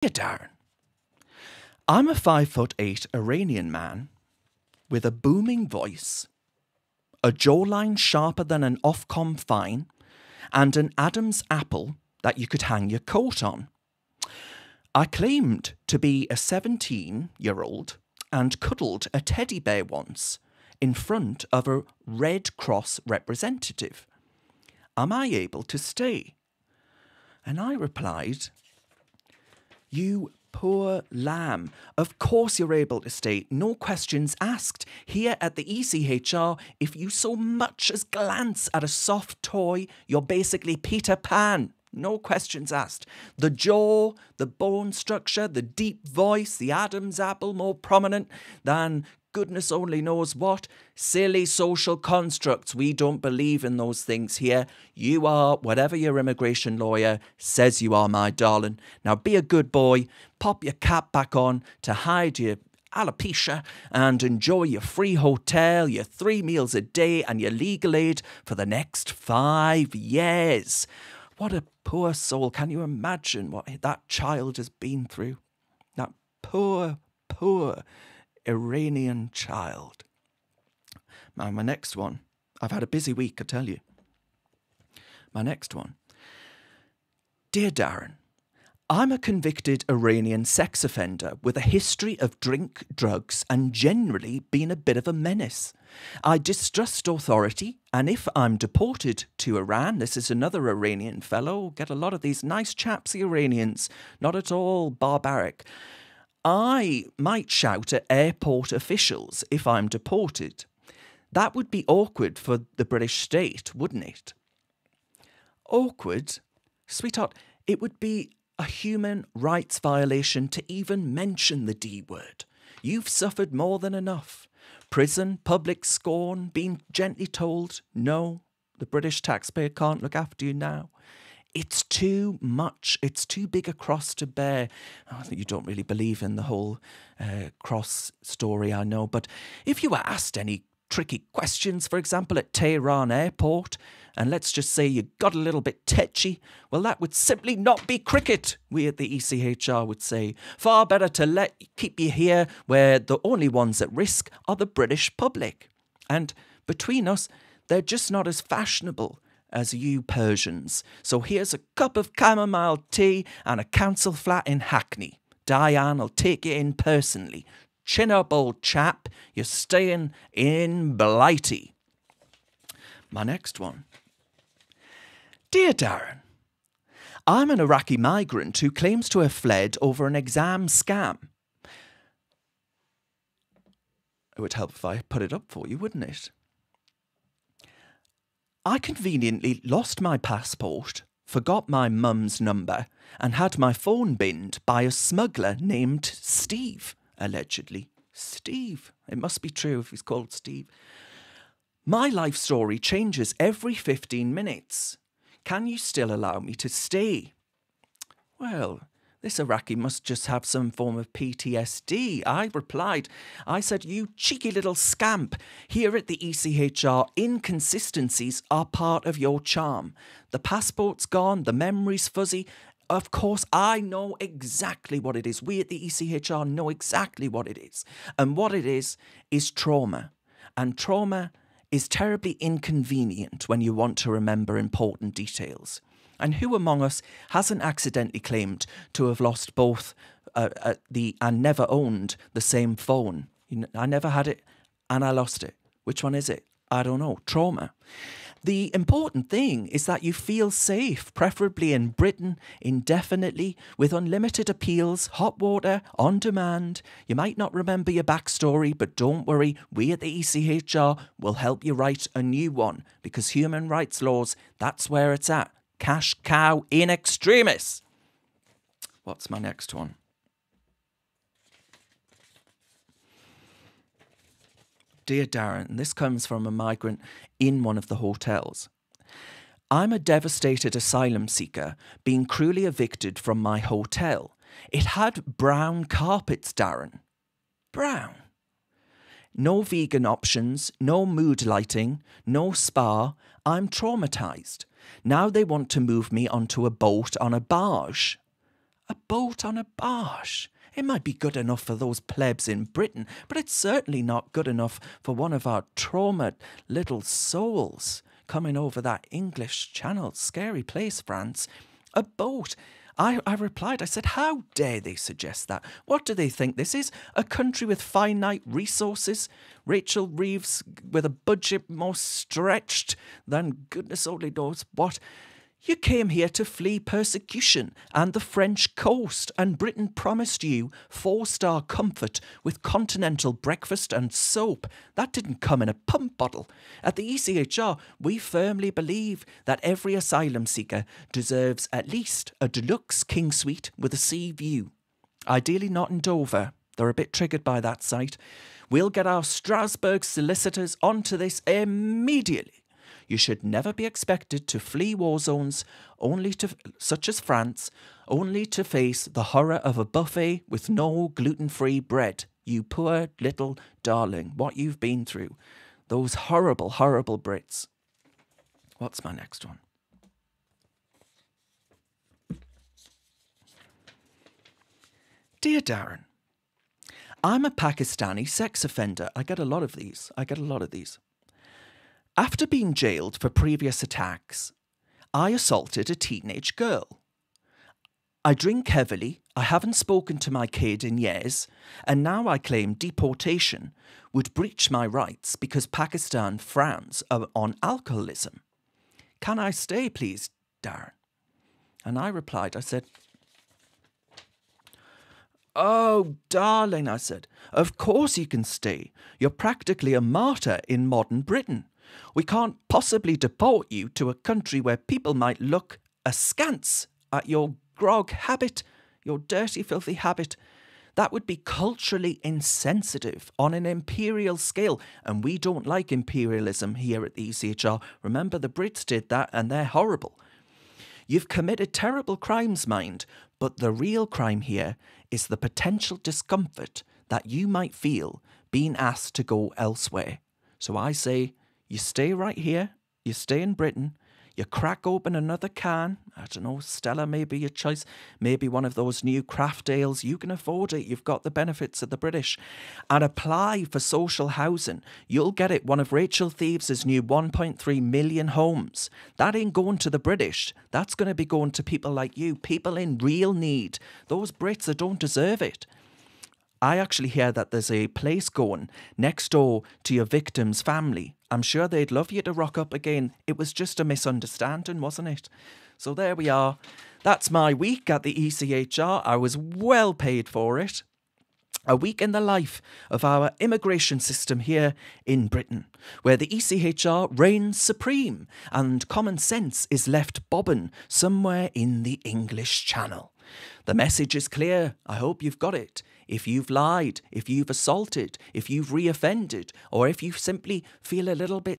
Dear Darren, I'm a 5'8" Iranian man with a booming voice, a jawline sharper than an Ofcom fine, and an Adam's apple that you could hang your coat on. I claimed to be a 17-year-old and cuddled a teddy bear once in front of a Red Cross representative. Am I able to stay? And I replied, you poor lamb, of course you're able to stay, no questions asked. Here at the ECHR, if you so much as glance at a soft toy, you're basically Peter Pan. No questions asked. The jaw, the bone structure, the deep voice, the Adam's apple more prominent than goodness only knows what. Silly social constructs. We don't believe in those things here. You are whatever your immigration lawyer says you are, my darling. Now be a good boy, pop your cap back on to hide your alopecia and enjoy your free hotel, your 3 meals a day and your legal aid for the next 5 years. What a poor soul. Can you imagine what that child has been through? That poor, poor Iranian child. Now, my next one. I've had a busy week, I tell you. My next one. Dear Darren, I'm a convicted Iranian sex offender with a history of drink, drugs, and generally being a bit of a menace. I distrust authority, and if I'm deported to Iran, this is another Iranian fellow, get a lot of these nice chaps, the Iranians, not at all barbaric. I might shout at airport officials if I'm deported. That would be awkward for the British state, wouldn't it? Awkward? Sweetheart, it would be a human rights violation to even mention the D word. You've suffered more than enough. Prison, public scorn, being gently told, no, the British taxpayer can't look after you now. It's too much. It's too big a cross to bear. I think you don't really believe in the whole cross story, I know. But if you were asked any tricky questions, for example, at Tehran airport, and let's just say you got a little bit tetchy, well, that would simply not be cricket, we at the ECHR would say. Far better to keep you here where the only ones at risk are the British public. And between us, they're just not as fashionable as you Persians. So here's a cup of chamomile tea and a council flat in Hackney. Diane will take you in personally. Chin up, old chap. You're staying in Blighty. My next one. Dear Darren, I'm an Iraqi migrant who claims to have fled over an exam scam. It would help if I put it up for you, wouldn't it? I conveniently lost my passport, forgot my mum's number, and had my phone binned by a smuggler named Steve, allegedly. Steve. It must be true if he's called Steve. My life story changes every 15 minutes. Can you still allow me to stay? Well, this Iraqi must just have some form of PTSD. I replied, I said, you cheeky little scamp. Here at the ECHR, inconsistencies are part of your charm. The passport's gone, the memory's fuzzy. Of course, I know exactly what it is. We at the ECHR know exactly what it is. And what it is trauma. And trauma is terribly inconvenient when you want to remember important details. And who among us hasn't accidentally claimed to have lost both and never owned the same phone? I never had it and I lost it. Which one is it? I don't know. Trauma. The important thing is that you feel safe, preferably in Britain, indefinitely, with unlimited appeals, hot water, on demand. You might not remember your backstory, but don't worry, we at the ECHR will help you write a new one, because human rights laws, that's where it's at. Cash cow in extremis. What's my next one? Dear Darren, and this comes from a migrant in one of the hotels. I'm a devastated asylum seeker being cruelly evicted from my hotel. It had brown carpets, Darren. Brown. No vegan options, no mood lighting, no spa. I'm traumatised. Now they want to move me onto a boat on a barge. A boat on a barge. It might be good enough for those plebs in Britain, but it's certainly not good enough for one of our traumatized little souls coming over that English Channel. Scary place, France. A boat. I replied, I said, how dare they suggest that? What do they think this is? A country with finite resources? Rachel Reeves with a budget more stretched than goodness only knows what? You came here to flee persecution and the French coast, and Britain promised you 4-star comfort with continental breakfast and soap. That didn't come in a pump bottle. At the ECHR, we firmly believe that every asylum seeker deserves at least a deluxe king suite with a sea view. Ideally not in Dover. They're a bit triggered by that sight. We'll get our Strasbourg solicitors onto this immediately. You should never be expected to flee war zones, such as France, only to face the horror of a buffet with no gluten-free bread. You poor little darling, what you've been through. Those horrible, horrible Brits. What's my next one? Dear Darren, I'm a Pakistani sex offender. I get a lot of these. After being jailed for previous attacks, I assaulted a teenage girl. I drink heavily, I haven't spoken to my kid in years, and now I claim deportation would breach my rights because Pakistan frowns on alcoholism. Can I stay, please, Darren? And I replied, I said, oh, darling, I said, of course you can stay. You're practically a martyr in modern Britain. We can't possibly deport you to a country where people might look askance at your grog habit, your dirty, filthy habit. That would be culturally insensitive on an imperial scale, and we don't like imperialism here at the ECHR. Remember, the Brits did that, and they're horrible. You've committed terrible crimes, mind, but the real crime here is the potential discomfort that you might feel being asked to go elsewhere. So I say, you stay right here, you stay in Britain, you crack open another can, I don't know, Stella may be your choice, maybe one of those new craft ales, you can afford it, you've got the benefits of the British, and apply for social housing. You'll get it, one of Rachel Thieves' new 1.3 million homes. That ain't going to the British, that's going to be going to people like you, people in real need, those Brits that don't deserve it. I actually hear that there's a place going next door to your victim's family. I'm sure they'd love you to rock up again. It was just a misunderstanding, wasn't it? So there we are. That's my week at the ECHR. I was well paid for it. A week in the life of our immigration system here in Britain, where the ECHR reigns supreme and common sense is left bobbing somewhere in the English Channel. The message is clear. I hope you've got it. If you've lied, if you've assaulted, if you've reoffended, or if you simply feel a little bit